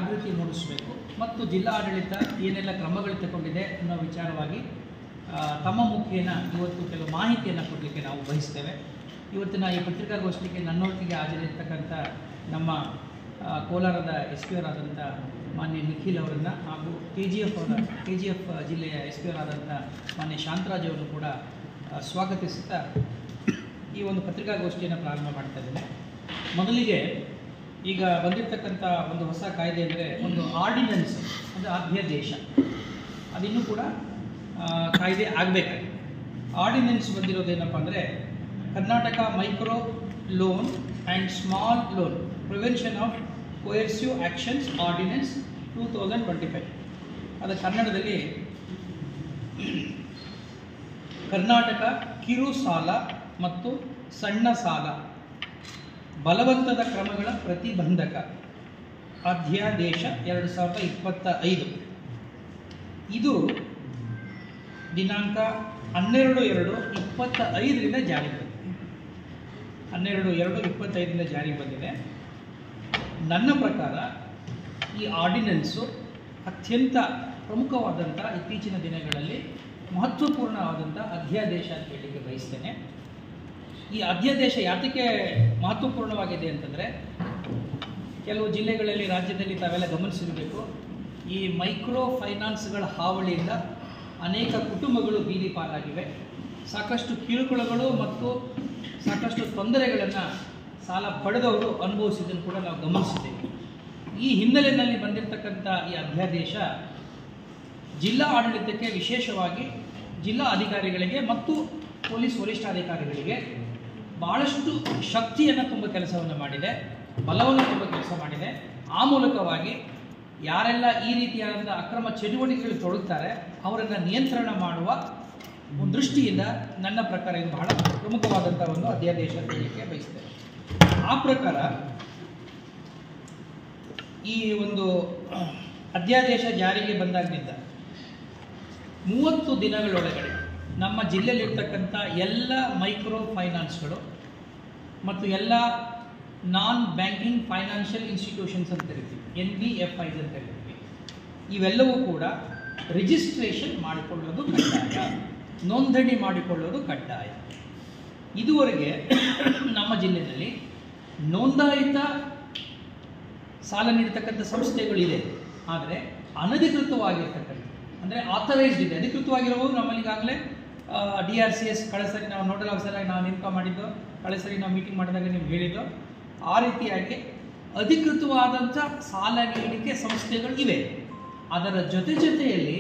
ಜಾಗೃತಿ ಮೂಡಿಸಬೇಕು ಮತ್ತು ಜಿಲ್ಲಾ ಆಡಳಿತ ಏನೆಲ್ಲ ಕ್ರಮಗಳು ತಗೊಂಡಿದೆ ಅನ್ನೋ ವಿಚಾರವಾಗಿ ತಮ್ಮ ಮುಖೇನ ಇವತ್ತು ಕೆಲವು ಮಾಹಿತಿಯನ್ನು ಕೊಡಲಿಕ್ಕೆ ನಾವು ಬಯಸ್ತೇವೆ. ಇವತ್ತಿನ ಈ ಪತ್ರಿಕಾಗೋಷ್ಠಿಗೆ ನನ್ನೊಟ್ಟಿಗೆ ಹಾಜರಿರ್ತಕ್ಕಂಥ ನಮ್ಮ ಕೋಲಾರದ SP ಅವರಾದಂಥ ಮಾನ್ಯ ನಿಖಿಲ್ ಅವರನ್ನು ಹಾಗೂ KGF ಜಿಲ್ಲೆಯ SP ಅವರಾದಂಥ ಮಾನ್ಯ ಶಾಂತರಾಜ್ ಅವರನ್ನು ಕೂಡ ಸ್ವಾಗತಿಸುತ್ತಾ ಈ ಒಂದು ಪತ್ರಿಕಾಗೋಷ್ಠಿಯನ್ನು ಪ್ರಾರಂಭ ಮಾಡ್ತಾ ಇದ್ದೇನೆ. ಮೊದಲಿಗೆ ಈಗ ಬಂದಿರತಕ್ಕಂಥ ಒಂದು ಹೊಸ ಕಾಯ್ದೆ ಅಂದರೆ ಒಂದು ಆರ್ಡಿನೆನ್ಸ್, ಅಂದರೆ ಅಧ್ಯಾದೇಶ, ಅದಿನ್ನೂ ಕೂಡ ಕಾಯ್ದೆ ಆಗಬೇಕಾಗಿದೆ. ಆರ್ಡಿನೆನ್ಸ್ ಬಂದಿರೋದೇನಪ್ಪ ಅಂದರೆ Karnataka micro loan and small loan prevention of coercive actions ordinance 2025. ಅದು ಕನ್ನಡದಲ್ಲಿ ಕರ್ನಾಟಕ ಕಿರು ಸಾಲ ಮತ್ತು ಸಣ್ಣ ಸಾಲ ಬಲವಂತದ ಕ್ರಮಗಳ ಪ್ರತಿಬಂಧಕ ಅಧ್ಯಾದೇಶ 2025. ಇದು ದಿನಾಂಕ 12/2/25 ಜಾರಿಗೆ ಬಂದಿದೆ. 12/2/25 ಜಾರಿಗೆ ಬಂದಿದೆ. ನನ್ನ ಪ್ರಕಾರ ಈ ಆರ್ಡಿನೆನ್ಸು ಅತ್ಯಂತ ಪ್ರಮುಖವಾದಂಥ ಇತ್ತೀಚಿನ ದಿನಗಳಲ್ಲಿ ಮಹತ್ವಪೂರ್ಣವಾದಂಥ ಅಧ್ಯಾದೇಶ ಅಂತ ಹೇಳಲಿಕ್ಕೆ ಬಯಸ್ತೇನೆ. ಈ ಅಧ್ಯಾದೇಶ ಯಾತಕ್ಕೆ ಮಹತ್ವಪೂರ್ಣವಾಗಿದೆ ಅಂತಂದರೆ, ಕೆಲವು ಜಿಲ್ಲೆಗಳಲ್ಲಿ ರಾಜ್ಯದಲ್ಲಿ ತಾವೆಲ್ಲ ಗಮನಿಸಿರಬೇಕು, ಈ ಮೈಕ್ರೋ ಫೈನಾನ್ಸ್ಗಳ ಹಾವಳಿಯಿಂದ ಅನೇಕ ಕುಟುಂಬಗಳು ಬೀದಿ ಪಾಲಾಗಿವೆ. ಸಾಕಷ್ಟು ಕಿರುಕುಳಗಳು ಮತ್ತು ಸಾಕಷ್ಟು ತೊಂದರೆಗಳನ್ನು ಸಾಲ ಪಡೆದವರು ಅನುಭವಿಸಿದ್ದನ್ನು ಕೂಡ ನಾವು ಗಮನಿಸಿದ್ದೇವೆ. ಈ ಹಿನ್ನೆಲೆಯಲ್ಲಿ ಬಂದಿರತಕ್ಕಂಥ ಈ ಅಧ್ಯಾದೇಶ ಜಿಲ್ಲಾ ಆಡಳಿತಕ್ಕೆ, ವಿಶೇಷವಾಗಿ ಜಿಲ್ಲಾ ಅಧಿಕಾರಿಗಳಿಗೆ ಮತ್ತು ಪೊಲೀಸ್ ವರಿಷ್ಠಾಧಿಕಾರಿಗಳಿಗೆ ಭಾಳಷ್ಟು ಶಕ್ತಿಯನ್ನು ತುಂಬ ಕೆಲಸವನ್ನು ಮಾಡಿದೆ, ಬಲವನ್ನು ತುಂಬ ಕೆಲಸ ಮಾಡಿದೆ. ಆ ಮೂಲಕವಾಗಿ ಯಾರೆಲ್ಲ ಈ ರೀತಿಯಾದ ಅಕ್ರಮ ಚಟುವಟಿಕೆಗಳು ತೊಡಗುತ್ತಾರೆ ಅವರನ್ನು ನಿಯಂತ್ರಣ ಮಾಡುವ ಒಂದು ದೃಷ್ಟಿಯಿಂದ ನನ್ನ ಪ್ರಕಾರ ಇದು ಬಹಳ ಪ್ರಮುಖವಾದಂಥ ಒಂದು ಅಧ್ಯಾದೇಶ ಅಂತ ಹೇಳಲಿಕ್ಕೆ ಬಯಸ್ತೇನೆ. ಆ ಪ್ರಕಾರ ಈ ಒಂದು ಅಧ್ಯಾದೇಶ ಜಾರಿಗೆ ಬಂದಾಗಲಿಂದ 30 ದಿನಗಳೊಳಗಡೆ ನಮ್ಮ ಜಿಲ್ಲೆಯಲ್ಲಿರ್ತಕ್ಕಂಥ ಎಲ್ಲ ಮೈಕ್ರೋ ಫೈನಾನ್ಸ್ಗಳು ಮತ್ತು ಎಲ್ಲ ನಾನ್ ಬ್ಯಾಂಕಿಂಗ್ ಫೈನಾನ್ಷಿಯಲ್ ಇನ್ಸ್ಟಿಟ್ಯೂಷನ್ಸ್ ಅಂತ ಕರಿತೀವಿ, NBFIs ಅಂತ ಕರಿತೀವಿ, ಇವೆಲ್ಲವೂ ಕೂಡ ರಿಜಿಸ್ಟ್ರೇಷನ್ ಮಾಡಿಕೊಳ್ಳೋದು ಕಡ್ಡಾಯ, ನೋಂದಣಿ ಮಾಡಿಕೊಳ್ಳೋದು ಕಡ್ಡಾಯ. ಇದುವರೆಗೆ ನಮ್ಮ ಜಿಲ್ಲೆಯಲ್ಲಿ ನೋಂದಾಯಿತ ಸಾಲ ನೀಡತಕ್ಕಂಥ ಸಂಸ್ಥೆಗಳಿದೆ, ಆದರೆ ಅನಧಿಕೃತವಾಗಿರ್ತಕ್ಕಂಥ, ಅಂದರೆ ಆಥರೈಸ್ಡ್ ಇದೆ, ಅಧಿಕೃತವಾಗಿರುವವು ನಮ್ಮಲ್ಲಿ ಈಗಾಗಲೇ DRCS ಕಳೆದ ಸರಿ ನಾವು ನೋಡಲ್ ಆಫೀಸರಾಗಿ ನಾವು ನೇಮಕ ಮಾಡಿದ್ದು, ಕಳೆದ ಸರಿ ನಾವು ಮೀಟಿಂಗ್ ಮಾಡಿದಾಗ ನಿಮ್ಗೆ ಹೇಳಿದ್ದು, ಆ ರೀತಿಯಾಗಿ ಅಧಿಕೃತವಾದಂಥ ಸಾಲ ನೀಡಿಕೆ ಸಂಸ್ಥೆಗಳು ಇವೆ. ಅದರ ಜೊತೆಯಲ್ಲಿ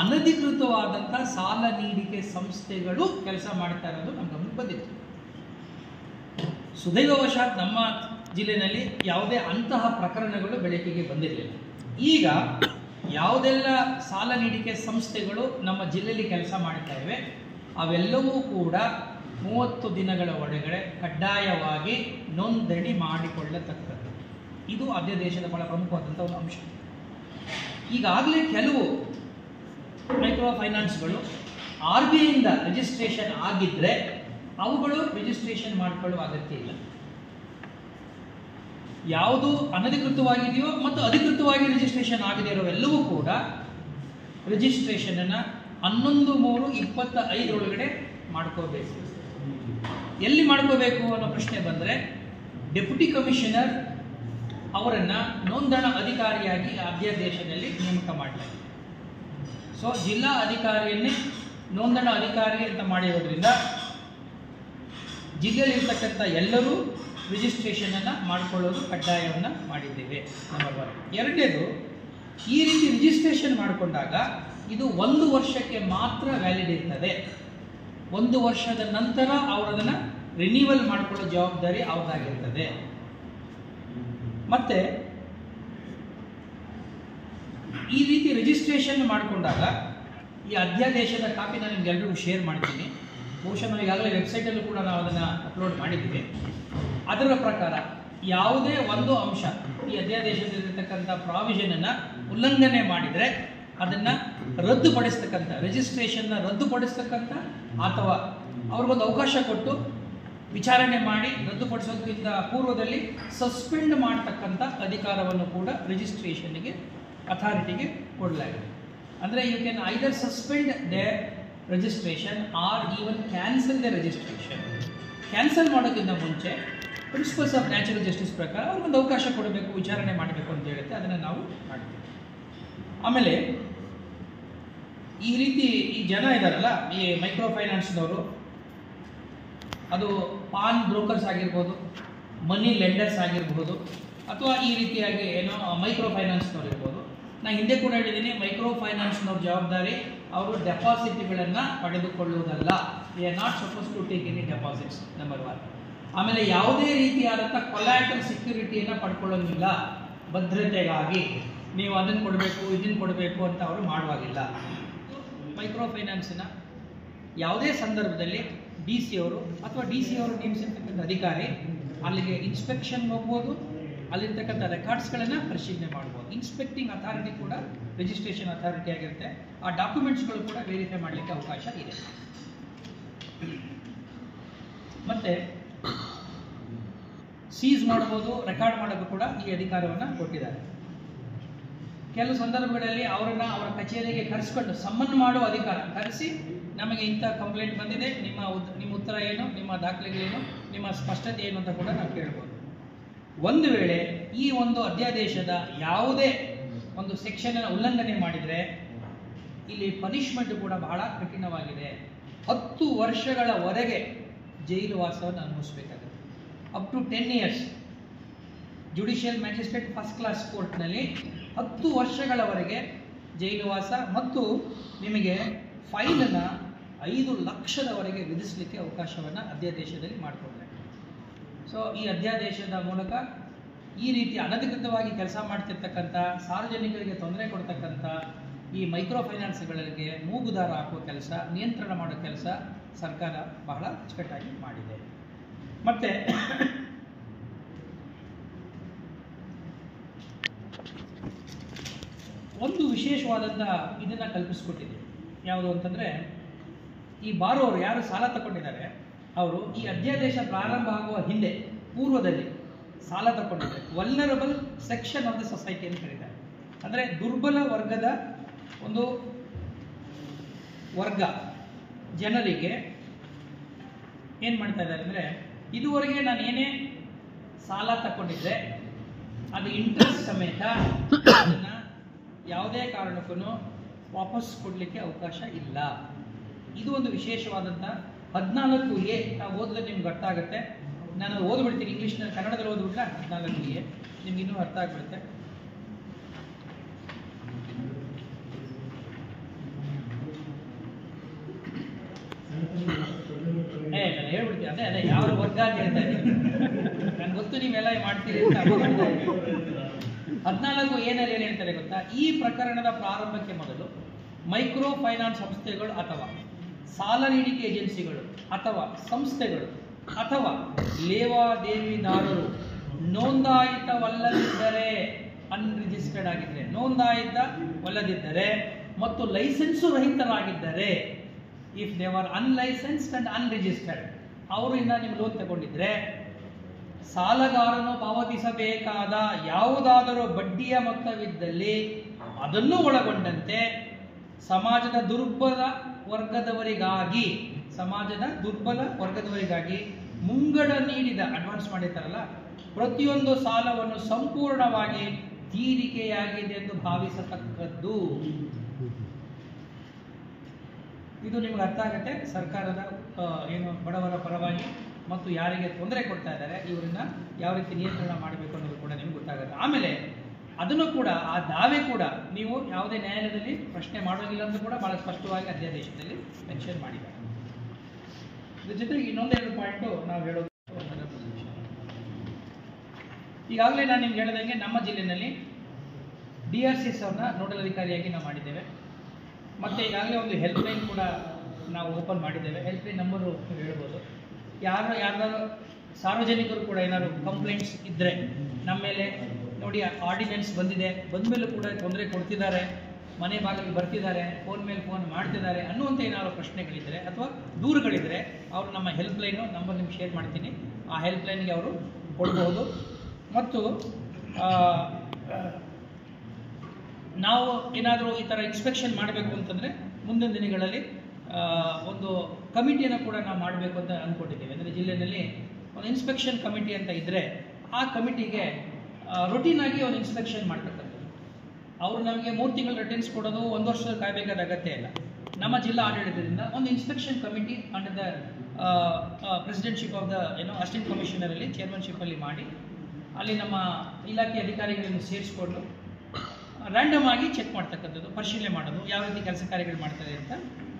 ಅನಧಿಕೃತವಾದಂಥ ಸಾಲ ನೀಡಿಕೆ ಸಂಸ್ಥೆಗಳು ಕೆಲಸ ಮಾಡ್ತಾ ಇರೋದು ನಮ್ಮ ಗಮನಕ್ಕೆ ಬಂದಿತ್ತು. ಸುದೈವವಶಾತ್ ನಮ್ಮ ಜಿಲ್ಲೆಯಲ್ಲಿ ಯಾವುದೇ ಅಂತಹ ಪ್ರಕರಣಗಳು ಬೆಳಕಿಗೆ ಬಂದಿರಲಿಲ್ಲ. ಈಗ ಯಾವುದೆಲ್ಲ ಸಾಲ ನೀಡಿಕೆ ಸಂಸ್ಥೆಗಳು ನಮ್ಮ ಜಿಲ್ಲೆಯಲ್ಲಿ ಕೆಲಸ ಮಾಡ್ತಾ ಇವೆ ಅವೆಲ್ಲವೂ ಕೂಡ 30 ದಿನಗಳ ಒಳಗಡೆ ಕಡ್ಡಾಯವಾಗಿ ನೋಂದಣಿ ಮಾಡಿಕೊಳ್ಳತಕ್ಕದ್ದು. ಇದು ಅಧ್ಯಾದೇಶದ ಬಹಳ ಪ್ರಮುಖವಾದಂಥ ಒಂದು ಅಂಶ. ಈಗಾಗಲೇ ಕೆಲವು ಮೈಕ್ರೋ ಫೈನಾನ್ಸ್ಗಳು RBIಯಿಂದ ರಿಜಿಸ್ಟ್ರೇಷನ್ ಆಗಿದ್ದರೆ ಅವುಗಳು ರಿಜಿಸ್ಟ್ರೇಷನ್ ಮಾಡಿಕೊಳ್ಳುವ ಅಗತ್ಯ ಇಲ್ಲ. ಯಾವುದು ಅನಧಿಕೃತವಾಗಿದೆಯೋ ಮತ್ತು ಅಧಿಕೃತವಾಗಿ ರಿಜಿಸ್ಟ್ರೇಷನ್ ಆಗದೇ ಇರೋವೆಲ್ಲವೂ ಕೂಡ ರಿಜಿಸ್ಟ್ರೇಷನನ್ನು 11/3/25 ಒಳಗಡೆ ಮಾಡ್ಕೋಬೇಕು. ಎಲ್ಲಿ ಮಾಡ್ಕೋಬೇಕು ಅನ್ನೋ ಪ್ರಶ್ನೆ ಬಂದರೆ, ಡೆಪ್ಯೂಟಿ ಕಮಿಷನರ್ ಅವರನ್ನು ನೋಂದಣಾ ಅಧಿಕಾರಿಯಾಗಿ ಅಧ್ಯಾದೇಶದಲ್ಲಿ ನೇಮಕ ಮಾಡಲಾಗಿದೆ. ಸೊ ಜಿಲ್ಲಾ ಅಧಿಕಾರಿಯನ್ನೇ ನೋಂದಣಾ ಅಧಿಕಾರಿ ಅಂತ ಮಾಡಿರೋದ್ರಿಂದ ಜಿಲ್ಲೆಯಲ್ಲಿರ್ತಕ್ಕಂಥ ಎಲ್ಲರೂ ರಿಜಿಸ್ಟ್ರೇಷನನ್ನು ಮಾಡಿಕೊಳ್ಳೋದು ಕಡ್ಡಾಯವನ್ನು ಮಾಡಿದ್ದೇವೆ. ನಂಬರ್ 1. ಎರಡನೇದು, ಈ ರೀತಿ ರಿಜಿಸ್ಟ್ರೇಷನ್ ಮಾಡಿಕೊಂಡಾಗ ಇದು 1 ವರ್ಷಕ್ಕೆ ಮಾತ್ರ ವ್ಯಾಲಿಡ್ ಇರ್ತದೆ. 1 ವರ್ಷದ ನಂತರ ಅವರದನ್ನು ರಿನ್ಯೂವಲ್ ಮಾಡಿಕೊಳ್ಳೋ ಜವಾಬ್ದಾರಿ ಅವ್ರದ್ದಾಗಿರ್ತದೆ. ಮತ್ತು ಈ ರೀತಿ ರಿಜಿಸ್ಟ್ರೇಷನ್ ಮಾಡಿಕೊಂಡಾಗ ಈ ಅಧ್ಯಾದೇಶದ ಕಾಪಿ ನಾನು ನಿಮ್ಗೆಲ್ಲರಿಗೂ ಶೇರ್ ಮಾಡ್ತೀನಿ. ಬಹುಶಃ ನಾವು ಈಗಾಗಲೇ ವೆಬ್ಸೈಟಲ್ಲೂ ಕೂಡ ನಾವು ಅದನ್ನು ಅಪ್ಲೋಡ್ ಮಾಡಿದ್ದೀವಿ. ಅದರ ಪ್ರಕಾರ ಯಾವುದೇ ಒಂದು ಅಂಶ ಈ ಅಧ್ಯಾದೇಶದಲ್ಲಿರ್ತಕ್ಕಂಥ ಪ್ರಾವಿಷನನ್ನು ಉಲ್ಲಂಘನೆ ಮಾಡಿದರೆ ಅದನ್ನು ರದ್ದುಪಡಿಸ್ತಕ್ಕಂಥ, ರಿಜಿಸ್ಟ್ರೇಷನ್ನ ರದ್ದುಪಡಿಸ್ತಕ್ಕಂಥ ಅಥವಾ ಅವ್ರಿಗೊಂದು ಅವಕಾಶ ಕೊಟ್ಟು ವಿಚಾರಣೆ ಮಾಡಿ ರದ್ದುಪಡಿಸೋದಕ್ಕಿಂತ ಪೂರ್ವದಲ್ಲಿ ಸಸ್ಪೆಂಡ್ ಮಾಡತಕ್ಕಂಥ ಅಧಿಕಾರವನ್ನು ಕೂಡ ರಿಜಿಸ್ಟ್ರೇಷನ್ಗೆ ಅಥಾರಿಟಿಗೆ ಕೊಡಲಾಗಿದೆ. ಅಂದರೆ you can either suspend their registration or even cancel the registration. Cancel ಮಾಡೋಕ್ಕಿಂತ ಮುಂಚೆ ಪ್ರಿನ್ಸಿಪಲ್ಸ್ ಆಫ್ ನ್ಯಾಚುರಲ್ ಜಸ್ಟಿಸ್ ಪ್ರಕಾರ ಅವ್ರಿಗೊಂದು ಅವಕಾಶ ಕೊಡಬೇಕು, ವಿಚಾರಣೆ ಮಾಡಬೇಕು ಅಂತ ಹೇಳುತ್ತೆ. ಅದನ್ನು ನಾವು ಮಾಡ್ತೀವಿ. ಆಮೇಲೆ ಈ ರೀತಿ ಈ ಜನ ಇದ್ದಾರಲ್ಲ, ಈ ಮೈಕ್ರೋ ಫೈನಾನ್ಸ್ನವರು, ಅದು ಪಾನ್ ಬ್ರೋಕರ್ಸ್ ಆಗಿರ್ಬೋದು, ಮನಿ ಲೆಂಡರ್ಸ್ ಆಗಿರ್ಬೋದು, ಅಥವಾ ಈ ರೀತಿಯಾಗಿ ಏನೋ ಮೈಕ್ರೋ ಫೈನಾನ್ಸ್ನವ್ರು ಇರ್ಬೋದು. ನಾನು ಹಿಂದೆ ಕೂಡ ಹೇಳಿದ್ದೀನಿ, ಮೈಕ್ರೋ ಫೈನಾನ್ಸ್ನವ್ರ ಜವಾಬ್ದಾರಿ ಅವರು ಡೆಪಾಸಿಟ್ಗಳನ್ನು ಪಡೆದುಕೊಳ್ಳುವುದಲ್ಲ. They are not suppose to take any deposits, number 1. ಆಮೇಲೆ ಯಾವುದೇ ರೀತಿಯಾದಂಥ ಕೊಲ್ಯಾಟರಲ್ ಸೆಕ್ಯೂರಿಟಿಯನ್ನು ಪಡ್ಕೊಳ್ಳೋಂಗಿಲ್ಲ. ಭದ್ರತೆಗಾಗಿ ನೀವು ಅದನ್ನು ಕೊಡಬೇಕು ಇದನ್ನು ಕೊಡಬೇಕು ಅಂತ ಅವರು ಮಾಡುವಾಗಿಲ್ಲ. ಮೈಕ್ರೋ ಫೈನಾನ್ಸಿನ ಯಾವುದೇ ಸಂದರ್ಭದಲ್ಲಿ ಡಿ ಸಿ ಅವರು ಅಥವಾ ಡಿ ಸಿ ಅವರು ನೇಮಿಸಿರ್ತಕ್ಕಂಥ ಅಧಿಕಾರಿ ಅಲ್ಲಿಗೆ ಇನ್ಸ್ಪೆಕ್ಷನ್ ಹೋಗ್ಬೋದು, ಅಲ್ಲಿರ್ತಕ್ಕಂಥ ರೆಕಾರ್ಡ್ಸ್ಗಳನ್ನು ಪರಿಶೀಲನೆ ಮಾಡ್ಬೋದು. ಇನ್ಸ್ಪೆಕ್ಟಿಂಗ್ ಅಥಾರಿಟಿ ಕೂಡ ರಿಜಿಸ್ಟ್ರೇಷನ್ ಅಥಾರಿಟಿ ಆಗಿರುತ್ತೆ. ಆ ಡಾಕ್ಯುಮೆಂಟ್ಸ್ಗಳು ಕೂಡ ವೆರಿಫೈ ಮಾಡಲಿಕ್ಕೆ ಅವಕಾಶ ಇದೆ. ಮತ್ತು ಸೀಸ್ ಮಾಡ್ಬೋದು, ರೆಕಾರ್ಡ್ ಮಾಡೋಕ್ಕೂ ಕೂಡ ಈ ಅಧಿಕಾರವನ್ನು ಕೊಟ್ಟಿದ್ದಾರೆ. ಕೆಲವು ಸಂದರ್ಭಗಳಲ್ಲಿ ಅವರನ್ನು ಅವರ ಕಚೇರಿಗೆ ಕರೆಸ್ಕೊಂಡು ಸಮ್ಮನ್ ಮಾಡುವ ಅಧಿಕಾರ, ಕರೆಸಿ ನಮಗೆ ಇಂಥ ಕಂಪ್ಲೇಂಟ್ ಬಂದಿದೆ, ನಿಮ್ಮ ಉತ್ತರ ಏನು, ನಿಮ್ಮ ದಾಖಲೆಗಳೇನು, ನಿಮ್ಮ ಸ್ಪಷ್ಟತೆ ಏನು ಅಂತ ಕೂಡ ನಾವು ಕೇಳ್ಬೋದು. ಒಂದು ವೇಳೆ ಈ ಒಂದು ಅಧ್ಯಾದೇಶದ ಯಾವುದೇ ಒಂದು ಸೆಕ್ಷನನ್ನು ಉಲ್ಲಂಘನೆ ಮಾಡಿದರೆ ಇಲ್ಲಿ ಪನಿಷ್ಮೆಂಟ್ ಕೂಡ ಬಹಳ ಕಠಿಣವಾಗಿದೆ. 10 ವರ್ಷಗಳವರೆಗೆ ಜೈಲು ವಾಸವನ್ನು ಅನುಭವಿಸಬೇಕಾಗುತ್ತೆ. Up to 10 years. Judicial magistrate first class ಕೋರ್ಟ್ನಲ್ಲಿ 10 ವರ್ಷಗಳವರೆಗೆ ಜೈಲುವಾಸ ಮತ್ತು ನಿಮಗೆ ಫೈನನ್ನು 5 ಲಕ್ಷದವರೆಗೆ ವಿಧಿಸಲಿಕ್ಕೆ ಅವಕಾಶವನ್ನು ಅಧ್ಯಾದೇಶದಲ್ಲಿ ಮಾಡಿಕೊಡ್ತಾರೆ. ಸೊ ಈ ಅಧ್ಯಾದೇಶದ ಮೂಲಕ ಈ ರೀತಿ ಅನಧಿಕೃತವಾಗಿ ಕೆಲಸ ಮಾಡ್ತಿರ್ತಕ್ಕಂಥ, ಸಾರ್ವಜನಿಕರಿಗೆ ತೊಂದರೆ ಕೊಡ್ತಕ್ಕಂಥ ಈ ಮೈಕ್ರೋ ಫೈನಾನ್ಸ್ಗಳಿಗೆ ಮೂಗುದಾರ ಹಾಕುವ ಕೆಲಸ, ನಿಯಂತ್ರಣ ಮಾಡೋ ಕೆಲಸ ಸರ್ಕಾರ ಬಹಳ ಅಚ್ಚುಕಟ್ಟಾಗಿ ಮಾಡಿದೆ. ಮತ್ತು ಒಂದು ವಿಶೇಷವಾದಂಥ ಇದನ್ನು ಕಲ್ಪಿಸ್ಕೊಟ್ಟಿದೆ. ಯಾವುದು ಅಂತಂದರೆ, ಈ ಬಾರೋರು ಯಾರು ಸಾಲ ತಗೊಂಡಿದ್ದಾರೆ ಅವರು ಈ ಅಧ್ಯಾದೇಶ ಪ್ರಾರಂಭ ಆಗುವ ಹಿಂದೆ ಪೂರ್ವದಲ್ಲಿ ಸಾಲ ತಗೊಂಡಿದ್ದಾರೆ. Vulnerable section of the society ಅಂತ ಕರೀತಾರೆ. ಅಂದರೆ ದುರ್ಬಲ ವರ್ಗದ ಒಂದು ವರ್ಗ ಜನರಿಗೆ ಏನು ಮಾಡ್ತಾ ಇದ್ದಾರೆ ಅಂದರೆ, ಇದುವರೆಗೆ ನಾನು ಏನೇ ಸಾಲ ತಗೊಂಡಿದ್ದೆ ಅದು ಇಂಟ್ರೆಸ್ಟ್ ಸಮೇತ ಅದನ್ನು ಯಾವುದೇ ಕಾರಣಕ್ಕೂ ವಾಪಸ್ ಕೊಡಲಿಕ್ಕೆ ಅವಕಾಶ ಇಲ್ಲ. ಇದು ಒಂದು ವಿಶೇಷವಾದಂಥ 14A. ನಾವು ಓದಿದ್ರೆ ನಿಮ್ಗೆ ಅರ್ಥ ಆಗುತ್ತೆ. ನಾನು ಓದ್ಬಿಡ್ತೀನಿ, ಇಂಗ್ಲೀಷ್ನಲ್ಲಿ ಕನ್ನಡದಲ್ಲಿ ಓದ್ಬಿಟ್ರೆ 14A ನಿಮ್ಗೆ ಇನ್ನೂ ಅರ್ಥ ಆಗ್ಬಿಡುತ್ತೆ. ನಾನು ಹೇಳ್ಬಿಡ್ತೀನಿ, ಅದೇ ಯಾವ ವರ್ಗ ಅಂತ ಹೇಳ್ತಾ ಇದ್ದೀನಿ. ನನಗೆ ಗೊತ್ತು ನೀವೆಲ್ಲ ಮಾಡ್ತೀರಿ ಅಂತ. 14 ಏನಲ್ಲಿ ಏನು ಹೇಳ್ತಾರೆ ಗೊತ್ತಾ? ಈ ಪ್ರಕರಣದ ಪ್ರಾರಂಭಕ್ಕೆ ಮೊದಲು ಮೈಕ್ರೋ ಫೈನಾನ್ಸ್ ಸಂಸ್ಥೆಗಳು ಅಥವಾ ಸಾಲ ನೀಡಿಕೆ ಏಜೆನ್ಸಿಗಳು ಅಥವಾ ಸಂಸ್ಥೆಗಳು ಅಥವಾ ಲೇವಾದೇವಿದಾರರು ನೋಂದಾಯಿತವಲ್ಲದಿದ್ದರೆ, ಅನ್ರಿಜಿಸ್ಟರ್ಡ್ ಆಗಿದ್ದರೆ, ನೋಂದಾಯಿತವಲ್ಲದಿದ್ದರೆ ಮತ್ತು ಲೈಸೆನ್ಸು ರಹಿತರಾಗಿದ್ದರೆ, if they are unlicensed and unregistered, ಅವರು ಇನ್ನು ನಿಮ್ಮ ಲೋನ್ ತಗೊಂಡಿದ್ರೆ ಸಾಲಗಾರನು ಪಾವತಿಸಬೇಕಾದ ಯಾವುದಾದರೂ ಬಡ್ಡಿಯ ಮೊತ್ತವಿದ್ದಲ್ಲಿ ಅದನ್ನು ಒಳಗೊಂಡಂತೆ ಸಮಾಜದ ದುರ್ಬಲ ವರ್ಗದವರಿಗಾಗಿ ಮುಂಗಡ ನೀಡಿದ, ಅಡ್ವಾನ್ಸ್ ಮಾಡಿರ್ತಾರಲ್ಲ, ಪ್ರತಿಯೊಂದು ಸಾಲವನ್ನು ಸಂಪೂರ್ಣವಾಗಿ ತೀರಿಕೆಯಾಗಿದೆ ಎಂದು ಭಾವಿಸತಕ್ಕದ್ದು. ಇದು ನಿಮ್ಗೆ ಅರ್ಥ ಆಗುತ್ತೆ. ಸರ್ಕಾರದ ಏನು ಬಡವರ ಪರವಾಗಿ ಮತ್ತು ಯಾರಿಗೆ ತೊಂದರೆ ಕೊಡ್ತಾ ಇದ್ದಾರೆ ಇವರನ್ನ ಯಾವ ರೀತಿ ನಿಯಂತ್ರಣ ಮಾಡಬೇಕು ಅನ್ನೋದು ಕೂಡ ನಿಮ್ಗೆ ಗೊತ್ತಾಗುತ್ತೆ. ಆಮೇಲೆ ಅದನ್ನು ಕೂಡ, ಆ ದಾವೆ ಕೂಡ ನೀವು ಯಾವುದೇ ನ್ಯಾಯಾಲಯದಲ್ಲಿ ಪ್ರಶ್ನೆ ಮಾಡೋದಿಲ್ಲ ಅಂತ ಕೂಡ ಬಹಳ ಸ್ಪಷ್ಟವಾಗಿ ಅಧ್ಯಾದೇಶದಲ್ಲಿ ಮೆನ್ಷನ್ ಮಾಡಿದ್ದಾರೆ. ಇದ್ರ ಜೊತೆಗೆ ಇನ್ನೊಂದೆರಡು ಪಾಯಿಂಟು ನಾವು ಹೇಳೋದು. ಈಗಾಗಲೇ ನಾನು ನಿಮ್ಗೆ ಹೇಳಿದಂಗೆ ನಮ್ಮ ಜಿಲ್ಲೆಯಲ್ಲಿ DRCS ಅವ್ರನ್ನ ನೋಡಲ್ ಅಧಿಕಾರಿಯಾಗಿ ನಾವು ಮಾಡಿದ್ದೇವೆ. ಮತ್ತು ಈಗಾಗಲೇ ಒಂದು ಹೆಲ್ಪ್ ಲೈನ್ ಕೂಡ ನಾವು ಓಪನ್ ಮಾಡಿದ್ದೇವೆ. ಹೆಲ್ಪ್ ಲೈನ್ ನಂಬರು ಹೇಳ್ಬೋದು. ಯಾರು ಸಾರ್ವಜನಿಕರು ಕೂಡ ಏನಾದ್ರು ಕಂಪ್ಲೇಂಟ್ಸ್ ಇದ್ದರೆ ನಮ್ಮ ಮೇಲೆ ನೋಡಿ, ಆರ್ಡಿನೆನ್ಸ್ ಬಂದಿದೆ, ಬಂದಮೇಲೂ ಕೂಡ ತೊಂದರೆ ಕೊಡ್ತಿದ್ದಾರೆ, ಮನೆ ಬಾಗಿಲಿಗೆ ಬರ್ತಿದ್ದಾರೆ, ಫೋನ್ ಮೇಲೆ ಫೋನ್ ಮಾಡ್ತಿದ್ದಾರೆ ಅನ್ನುವಂಥ ಏನಾದರೂ ಪ್ರಶ್ನೆಗಳಿದ್ದರೆ ಅಥವಾ ದೂರುಗಳಿದ್ದರೆ ಅವರು ನಮ್ಮ ಹೆಲ್ಪ್ಲೈನು ನಂಬರ್ ನಿಮ್ಗೆ ಶೇರ್ ಮಾಡ್ತೀನಿ, ಆ ಹೆಲ್ಪ್ಲೈನ್ಗೆ ಅವರು ಕೊಡ್ಬೋದು. ಮತ್ತು ನಾವು ಏನಾದರೂ ಈ ಥರ ಇನ್ಸ್ಪೆಕ್ಷನ್ ಮಾಡಬೇಕು ಅಂತಂದರೆ ಮುಂದಿನ ದಿನಗಳಲ್ಲಿ ಒಂದು ಕಮಿಟಿಯನ್ನು ಕೂಡ ನಾವು ಮಾಡಬೇಕು ಅಂತ ಅಂದ್ಕೊಂಡಿದ್ದೇವೆ. ಅಂದರೆ ಜಿಲ್ಲೆಯಲ್ಲಿ ಒಂದು ಇನ್ಸ್ಪೆಕ್ಷನ್ ಕಮಿಟಿ ಅಂತ ಇದ್ದರೆ ಆ ಕಮಿಟಿಗೆ ರೊಟೀನಾಗಿ ಒಂದು ಇನ್ಸ್ಪೆಕ್ಷನ್ ಮಾಡ್ತಕ್ಕಂಥದ್ದು. ಅವರು ನಮಗೆ 3 ತಿಂಗಳು ರಿಟರ್ನ್ಸ್ ಕೊಡೋದು, 1 ವರ್ಷ ಕಾಯಬೇಕಾದ ಅಗತ್ಯ ಇಲ್ಲ. ನಮ್ಮ ಜಿಲ್ಲಾ ಆಡಳಿತದಿಂದ ಒಂದು inspection committee under the presidentship of the assistant ಕಮಿಷನರಲ್ಲಿ ಚೇರ್ಮನ್ಶಿಪ್ಪಲ್ಲಿ ಮಾಡಿ ಅಲ್ಲಿ ನಮ್ಮ ಇಲಾಖೆ ಅಧಿಕಾರಿಗಳನ್ನು ಸೇರಿಸ್ಕೊಂಡು ರ್ಯಾಂಡಮ್ ಆಗಿ ಚೆಕ್ ಮಾಡ್ತಕ್ಕಂಥದ್ದು, ಪರಿಶೀಲನೆ ಮಾಡೋದು, ಯಾವ ರೀತಿ ಕೆಲಸ ಕಾರ್ಯಗಳು ಮಾಡ್ತಾರೆ ಅಂತ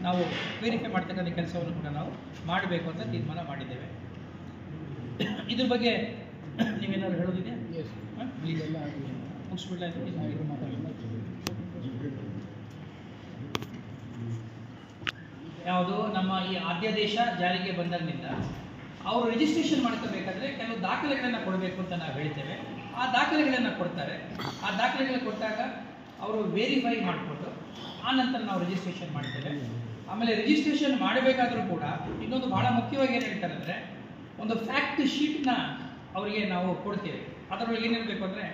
ನಾವು ವೆರಿಫೈ ಮಾಡ್ತಕ್ಕಂಥ ಕೆಲಸವನ್ನು ಕೂಡ ನಾವು ಮಾಡಬೇಕು ಅಂತ ತೀರ್ಮಾನ ಮಾಡಿದ್ದೇವೆ. ಇದ್ರ ಬಗ್ಗೆ ನೀವೇನಾದ್ರು ಹೇಳೋದಿದೆಯಾ? ಯಾವುದು ನಮ್ಮ ಈ ಅಧ್ಯಾದೇಶ ಜಾರಿಗೆ ಬಂದಾಗಿನಿಂದ ಅವರು ರಿಜಿಸ್ಟ್ರೇಷನ್ ಮಾಡ್ಕೋಬೇಕಾದ್ರೆ ಕೆಲವು ದಾಖಲೆಗಳನ್ನು ಕೊಡಬೇಕು ಅಂತ ನಾವು ಹೇಳ್ತೇವೆ. ಆ ದಾಖಲೆಗಳನ್ನು ಕೊಡ್ತಾರೆ. ಆ ದಾಖಲೆಗಳನ್ನು ಕೊಟ್ಟಾಗ ಅವರು ವೆರಿಫೈ ಮಾಡಿಕೊಂಡು ಆ ನಂತರ ನಾವು ರಿಜಿಸ್ಟ್ರೇಷನ್ ಮಾಡ್ತೇವೆ. ಆಮೇಲೆ ರಿಜಿಸ್ಟ್ರೇಷನ್ ಮಾಡಬೇಕಾದ್ರೂ ಕೂಡ ಇನ್ನೊಂದು ಬಹಳ ಮುಖ್ಯವಾಗಿ ಏನು ಹೇಳ್ತಾರೆ ಅಂದರೆ, ಒಂದು ಫ್ಯಾಕ್ಟ್ ಶೀಟ್ನ ಅವರಿಗೆ ನಾವು ಕೊಡ್ತೇವೆ. ಅದರೊಳಗೆ ಏನಿರಬೇಕು ಅಂದರೆ,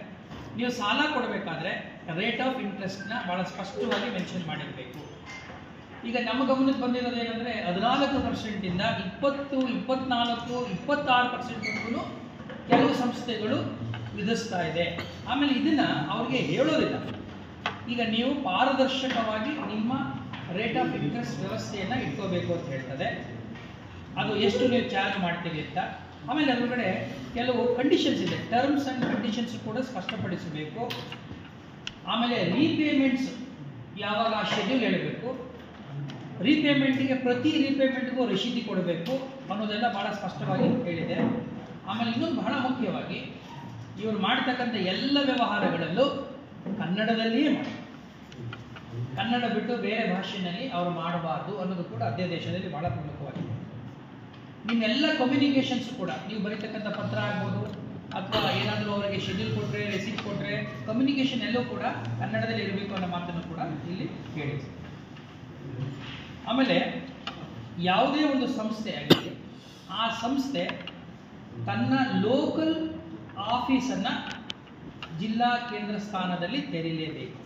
ನೀವು ಸಾಲ ಕೊಡಬೇಕಾದ್ರೆ ರೇಟ್ ಆಫ್ ಇಂಟ್ರೆಸ್ಟ್ನ ಭಾಳ ಸ್ಪಷ್ಟವಾಗಿ ಮೆನ್ಷನ್ ಮಾಡಿರಬೇಕು. ಈಗ ನಮ್ಮ ಗಮನಕ್ಕೆ ಬಂದಿರೋದು ಏನಂದರೆ 14%ಇಂದ 20, 24, 26%ವರೆಗೂ ಕೆಲವು ಸಂಸ್ಥೆಗಳು ವಿಧಿಸ್ತಾ ಇದೆ. ಆಮೇಲೆ ಇದನ್ನು ಅವ್ರಿಗೆ ಹೇಳೋದಿಲ್ಲ. ಈಗ ನೀವು ಪಾರದರ್ಶಕವಾಗಿ ನಿಮ್ಮ ರೇಟ್ ಆಫ್ ಇಂಟ್ರೆಸ್ಟ್ ವ್ಯವಸ್ಥೆಯನ್ನು ಇಟ್ಕೋಬೇಕು ಅಂತ ಹೇಳ್ತದೆ. ಅದು ಎಷ್ಟು ನೀವು ಚಾರ್ಜ್ ಮಾಡ್ತೀವಿ ಅಂತ. ಆಮೇಲೆ ಅದರೊಳಗಡೆ ಕೆಲವು ಕಂಡೀಷನ್ಸ್ ಇದೆ, ಟರ್ಮ್ಸ್ ಆ್ಯಂಡ್ ಕಂಡೀಷನ್ಸ್ ಕೂಡ ಸ್ಪಷ್ಟಪಡಿಸಬೇಕು. ಆಮೇಲೆ ರೀಪೇಮೆಂಟ್ಸ್ ಯಾವಾಗ ಶೆಡ್ಯೂಲ್ ಹೇಳಬೇಕು, ರೀಪೇಮೆಂಟಿಗೆ ಪ್ರತಿ ರೀಪೇಮೆಂಟ್ಗೂ ರಶೀದಿ ಕೊಡಬೇಕು ಅನ್ನೋದೆಲ್ಲ ಭಾಳ ಸ್ಪಷ್ಟವಾಗಿ ಹೇಳಿದೆ. ಆಮೇಲೆ ಇನ್ನೊಂದು ಬಹಳ ಮುಖ್ಯವಾಗಿ, ಇವರು ಮಾಡ್ತಕ್ಕಂಥ ಎಲ್ಲ ವ್ಯವಹಾರಗಳಲ್ಲೂ ಕನ್ನಡದಲ್ಲಿಯೇ ಮಾಡಿ, ಕನ್ನಡ ಬಿಟ್ಟು ಬೇರೆ ಭಾಷೆಯಲ್ಲಿ ಅವರು ಮಾಡಬಾರ್ದು ಅನ್ನೋದು ಕೂಡ ಅಧ್ಯಾದೇಶದಲ್ಲಿ ಬಹಳ ಪ್ರಮುಖವಾಗಿದೆ. ನಿಮ್ಮೆಲ್ಲ ಕಮ್ಯುನಿಕೇಷನ್ಸ್ ಕೂಡ, ನೀವು ಬರೀತಕ್ಕಂಥ ಪತ್ರ ಆಗ್ಬೋದು ಅಥವಾ ಏನಾದರೂ ಅವರಿಗೆ ಶೆಡ್ಯೂಲ್ ಕೊಟ್ಟರೆ, ರೆಸಿಪ್ಟ್ ಕೊಟ್ಟರೆ, ಕಮ್ಯುನಿಕೇಷನ್ ಎಲ್ಲೂ ಕೂಡ ಕನ್ನಡದಲ್ಲಿ ಇರಬೇಕು ಅನ್ನೋ ಮಾತನ್ನು ಕೂಡ ಇಲ್ಲಿ ಹೇಳಿ. ಆಮೇಲೆ ಯಾವುದೇ ಒಂದು ಸಂಸ್ಥೆ ಆಗಿದೆ, ಆ ಸಂಸ್ಥೆ ತನ್ನ ಲೋಕಲ್ ಆಫೀಸನ್ನು ಜಿಲ್ಲಾ ಕೇಂದ್ರ ಸ್ಥಾನದಲ್ಲಿ ತೆರೀಲೇಬೇಕು.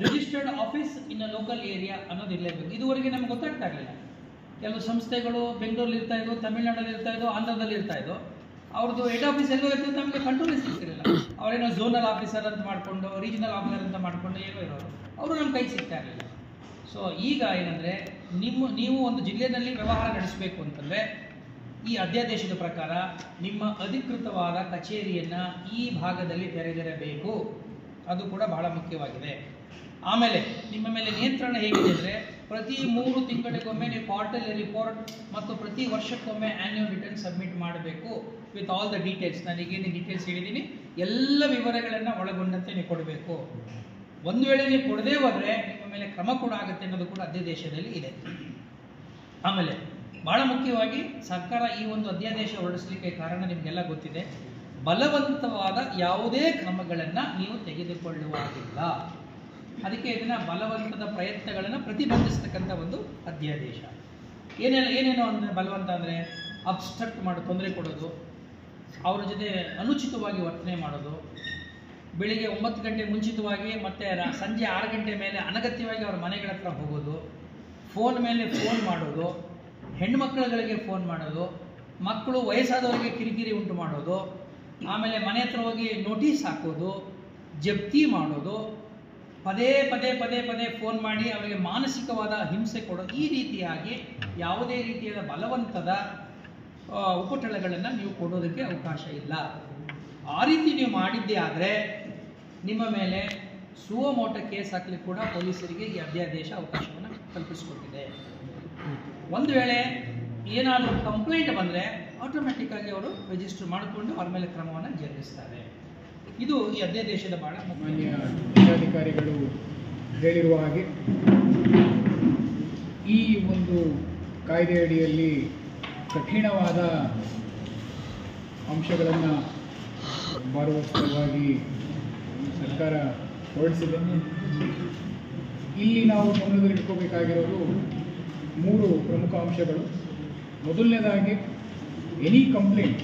Registered office in a local area ಅನ್ನೋದು ಇರಲೇಬೇಕು. ಇದುವರೆಗೆ ನಮ್ಗೆ ಗೊತ್ತಾಗ್ತಾ ಇರಲಿಲ್ಲ. ಕೆಲವು ಸಂಸ್ಥೆಗಳು ಬೆಂಗಳೂರಲ್ಲಿ ಇರ್ತಾ ಇದ್ವು, ತಮಿಳುನಾಡಲ್ಲಿ ಇರ್ತಾ ಇದ್ವು, ಆಂಧ್ರದಲ್ಲಿ ಇರ್ತಾ ಇದ್ವು. ಅವ್ರದ್ದು ಹೆಡ್ ಆಫೀಸ್ ಎಲ್ಲೋ ಇರ್ತಿತ್ತು, ನಮಗೆ ಕಂಟ್ರೋಲ್ ಸಿಗ್ತಿರಲಿಲ್ಲ. ಅವರೇನೋ ಝೋನಲ್ ಆಫೀಸರ್ ಅಂತ ಮಾಡಿಕೊಂಡು, ರೀಜನಲ್ ಆಫೀಸರ್ ಅಂತ ಮಾಡಿಕೊಂಡು ಏನೋ ಇರೋರು, ಅವರು ನಮ್ಮ ಕೈಗೆ ಸಿಗ್ತಾ ಇರಲಿಲ್ಲ. ಸೊ ಈಗ ಏನಂದರೆ, ನೀವು ಒಂದು ಜಿಲ್ಲೆಯಲ್ಲಿ ವ್ಯವಹಾರ ನಡೆಸಬೇಕು ಅಂತಂದರೆ ಈ ಅಧ್ಯಾದೇಶದ ಪ್ರಕಾರ ನಿಮ್ಮ ಅಧಿಕೃತವಾದ ಕಚೇರಿಯನ್ನು ಈ ಭಾಗದಲ್ಲಿ ತೆರೆದಿರಬೇಕು. ಅದು ಕೂಡ ಬಹಳ ಮುಖ್ಯವಾಗಿದೆ. ಆಮೇಲೆ ನಿಮ್ಮ ಮೇಲೆ ನಿಯಂತ್ರಣ ಹೇಗಿದೆ ಅಂದರೆ, ಪ್ರತಿ 3 ತಿಂಗಳಿಗೊಮ್ಮೆ ನೀವು ಕ್ವಾರ್ಟರ್ಲಿ ರಿಪೋರ್ಟ್ ಮತ್ತು ಪ್ರತಿ ವರ್ಷಕ್ಕೊಮ್ಮೆ ಆ್ಯನ್ಯುವಲ್ ರಿಟರ್ನ್ ಸಬ್ಮಿಟ್ ಮಾಡಬೇಕು ವಿತ್ ಆಲ್ ದ ಡೀಟೇಲ್ಸ್. ನನಗೇನು ಡೀಟೇಲ್ಸ್ ಹೇಳಿದ್ದೀನಿ ಎಲ್ಲ ವಿವರಗಳನ್ನು ಒಳಗೊಂಡಂತೆ ನೀವು ಕೊಡಬೇಕು. ಒಂದು ವೇಳೆ ನೀವು ಕೊಡದೇ ಹೋದರೆ ನಿಮ್ಮ ಮೇಲೆ ಕ್ರಮ ಕೂಡ ಆಗುತ್ತೆ ಅನ್ನೋದು ಕೂಡ ಅಧ್ಯಾದೇಶದಲ್ಲಿ ಇದೆ. ಆಮೇಲೆ ಬಹಳ ಮುಖ್ಯವಾಗಿ ಸರ್ಕಾರ ಈ ಒಂದು ಅಧ್ಯಾದೇಶ ಹೊರಡಿಸಲಿಕ್ಕೆ ಕಾರಣ ನಿಮಗೆಲ್ಲ ಗೊತ್ತಿದೆ, ಬಲವಂತವಾದ ಯಾವುದೇ ಕ್ರಮಗಳನ್ನು ನೀವು ತೆಗೆದುಕೊಳ್ಳುವಾಗಿಲ್ಲ. ಅದಕ್ಕೆ ಇದನ್ನು ಬಲವಂತದ ಪ್ರಯತ್ನಗಳನ್ನು ಪ್ರತಿಬಂಧಿಸ್ತಕ್ಕಂಥ ಒಂದು ಅಧ್ಯಾದೇಶ. ಏನೇನೋ ಅಂದರೆ ಬಲವಂತ ಅಂದರೆ ಅಬ್ಸ್ಟ್ರಕ್ಟ್ ಮಾಡಿ ತೊಂದರೆ ಕೊಡೋದು, ಅವರ ಜೊತೆ ಅನುಚಿತವಾಗಿ ವರ್ತನೆ ಮಾಡೋದು, ಬೆಳಿಗ್ಗೆ 9 ಗಂಟೆ ಮುಂಚಿತವಾಗಿ ಮತ್ತು ಸಂಜೆ 6 ಗಂಟೆ ಮೇಲೆ ಅನಗತ್ಯವಾಗಿ ಅವ್ರ ಮನೆಗಳ ಹತ್ರ ಹೋಗೋದು, ಫೋನ್ ಮೇಲೆ ಫೋನ್ ಮಾಡೋದು, ಹೆಣ್ಮಕ್ಳುಗಳಿಗೆ ಫೋನ್ ಮಾಡೋದು, ಮಕ್ಕಳು ವಯಸ್ಸಾದವರಿಗೆ ಕಿರಿಕಿರಿ ಉಂಟು ಮಾಡೋದು, ಆಮೇಲೆ ಮನೆ ಹತ್ರ ಹೋಗಿ ನೋಟಿಸ್ ಹಾಕೋದು, ಜಪ್ತಿ ಮಾಡೋದು, ಪದೇ ಪದೇ ಪದೇ ಪದೇ ಫೋನ್ ಮಾಡಿ ಅವರಿಗೆ ಮಾನಸಿಕವಾದ ಹಿಂಸೆ ಕೊಡೋದು, ಈ ರೀತಿಯಾಗಿ ಯಾವುದೇ ರೀತಿಯಾದ ಬಲವಂತದ ಉಪಟಳಗಳನ್ನು ನೀವು ಕೊಡೋದಕ್ಕೆ ಅವಕಾಶ ಇಲ್ಲ. ಆ ರೀತಿ ನೀವು ಮಾಡಿದ್ದೇ ಆದರೆ ನಿಮ್ಮ ಮೇಲೆ ಸುವಮೋಟ ಕೇಸ್ ಹಾಕಲಿಕ್ಕೆ ಕೂಡ ಪೊಲೀಸರಿಗೆ ಈ ಅಧ್ಯಾದೇಶ ಅವಕಾಶವನ್ನು ಕಲ್ಪಿಸಿಕೊಟ್ಟಿದೆ. ಒಂದು ವೇಳೆ ಏನಾದರೂ ಕಂಪ್ಲೇಂಟ್ ಬಂದರೆ ಆಟೋಮೆಟಿಕ್ಕಾಗಿ ಅವರು ರಿಜಿಸ್ಟರ್ ಮಾಡಿಕೊಂಡು ಅವ್ರ ಮೇಲೆ ಕ್ರಮವನ್ನು ಜರುಗಿಸ್ತಾರೆ. ಇದು ಈ ಅಧ್ಯಾದೇಶದ ಬಹಳ ಮುಖ್ಯ. ಜಿಲ್ಲಾಧಿಕಾರಿಗಳು ಹೇಳಿರುವ ಹಾಗೆ ಈ ಒಂದು ಕಾಯ್ದೆ ಅಡಿಯಲ್ಲಿ ಕಠಿಣವಾದ ಅಂಶಗಳನ್ನು ಬರುವ ಸಲುವಾಗಿ ಸರ್ಕಾರ ಹೊರಡಿಸಿದೆ. ಇಲ್ಲಿ ನಾವು ಗಮನದಲ್ಲಿಟ್ಕೋಬೇಕಾಗಿರೋದು 3 ಪ್ರಮುಖ ಅಂಶಗಳು. ಮೊದಲನೇದಾಗಿ ಎನಿ ಕಂಪ್ಲೇಂಟ್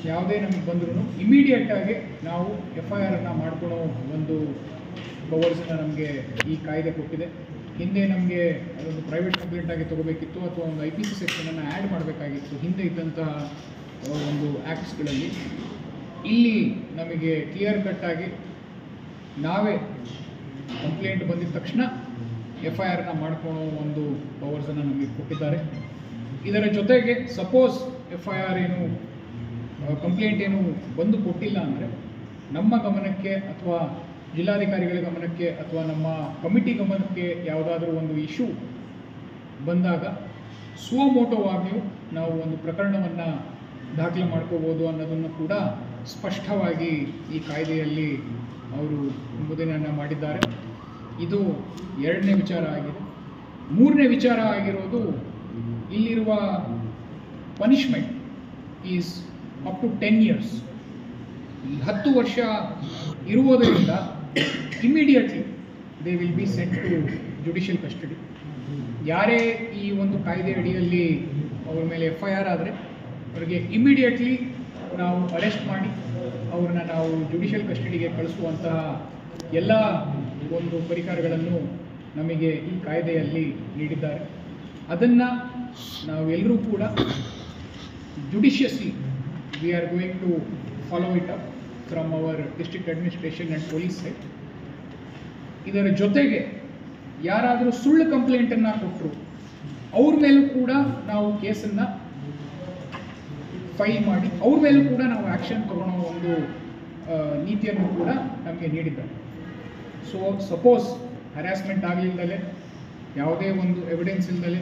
ಯಾವುದೇ ನಮಗೆ ಬಂದರೂ ಇಮಿಡಿಯೇಟಾಗಿ ನಾವು FIR ಅನ್ನು ಮಾಡ್ಕೊಳ್ಳೋ ಒಂದು ಪವರ್ಸನ್ನು ನಮಗೆ ಈ ಕಾಯ್ದೆ ಕೊಟ್ಟಿದೆ. ಹಿಂದೆ ನಮಗೆ ಅದೊಂದು ಪ್ರೈವೇಟ್ ಕಂಪ್ಲೇಂಟ್ ಆಗಿ ತೊಗೋಬೇಕಿತ್ತು ಅಥವಾ ಒಂದು IPC ಸೆಕ್ಷನನ್ನು ಆ್ಯಡ್ ಮಾಡಬೇಕಾಗಿತ್ತು ಹಿಂದೆ ಇದ್ದಂತಹ ಒಂದು ಆ್ಯಕ್ಟ್ಸ್ಗಳಲ್ಲಿ. ಇಲ್ಲಿ ನಮಗೆ ಕ್ಲಿಯರ್ ಕಟ್ಟಾಗಿ ನಾವೇ ಕಂಪ್ಲೇಂಟ್ ಬಂದಿದ ತಕ್ಷಣ FIRನ ಮಾಡ್ಕೊಳ್ಳೋ ಒಂದು ಪವರ್ಸನ್ನು ನಮಗೆ ಕೊಟ್ಟಿದ್ದಾರೆ. ಇದರ ಜೊತೆಗೆ ಸಪೋಸ್ FIR ಏನು ಕಂಪ್ಲೇಂಟ್ ಏನು ಬಂದು ಕೊಟ್ಟಿಲ್ಲ ಅಂದರೆ ನಮ್ಮ ಗಮನಕ್ಕೆ ಅಥವಾ ಜಿಲ್ಲಾಧಿಕಾರಿಗಳ ಗಮನಕ್ಕೆ ಅಥವಾ ನಮ್ಮ ಕಮಿಟಿ ಗಮನಕ್ಕೆ ಯಾವುದಾದ್ರೂ ಒಂದು ಇಶ್ಯೂ ಬಂದಾಗ ಸ್ವಮೋಟೋವಾಗಿಯೂ ನಾವು ಒಂದು ಪ್ರಕರಣವನ್ನು ದಾಖಲೆ ಮಾಡ್ಕೋಬೋದು ಅನ್ನೋದನ್ನು ಕೂಡ ಸ್ಪಷ್ಟವಾಗಿ ಈ ಕಾಯ್ದೆಯಲ್ಲಿ ಅವರು ನಿಬಂಧನೆಯನ್ನು ಮಾಡಿದ್ದಾರೆ. ಇದು 2ನೇ ವಿಚಾರ ಆಗಿದೆ. 3ನೇ ವಿಚಾರ ಆಗಿರೋದು ಇಲ್ಲಿರುವ punishment is up to 10 years. 10 ವರ್ಷ ಇರುವುದರಿಂದ immediately they will be sent to judicial custody. ಯಾರೇ ಈ ಒಂದು ಕಾಯ್ದೆ ಅಡಿಯಲ್ಲಿ ಅವ್ರ ಮೇಲೆ FIR ಆದರೆ ಅವರಿಗೆ ಇಮಿಡಿಯೇಟ್ಲಿ ನಾವು ಅರೆಸ್ಟ್ ಮಾಡಿ ಅವ್ರನ್ನ ನಾವು ಜುಡಿಷಿಯಲ್ ಕಸ್ಟಡಿಗೆ ಕಳಿಸುವಂತಹ ಎಲ್ಲ ಒಂದು ಪರಿಕರಗಳನ್ನು ನಮಗೆ ಈ ಕಾಯ್ದೆಯಲ್ಲಿ ನೀಡಿದ್ದಾರೆ. ಅದನ್ನು ನಾವೆಲ್ಲರೂ ಕೂಡ judiciously we are going to follow it up from our district administration and police side. ಇದರ ಜೊತೆಗೆ ಯಾರಾದರೂ ಸುಳ್ಳು ಕಂಪ್ಲೇಂಟನ್ನು ಕೊಟ್ಟರು ಅವ್ರ ಮೇಲೂ ಕೂಡ ನಾವು ಕೇಸನ್ನು ಫೈಲ್ ಮಾಡಿ ಅವ್ರ ಮೇಲೂ ಕೂಡ ನಾವು ಆ್ಯಕ್ಷನ್ ತಗೊಳ್ಳೋ ಒಂದು ನೀತಿಯನ್ನು ಕೂಡ ನಮಗೆ ನೀಡಿದ್ದಾರೆ. ಸೊ ಸಪೋಸ್ ಹ್ಯಾರಾಸ್ಮೆಂಟ್ ಆಗಲಿಲ್ಲದಲೇ ಯಾವುದೇ ಒಂದು ಎವಿಡೆನ್ಸ್ ಇಲ್ಲದಲೇ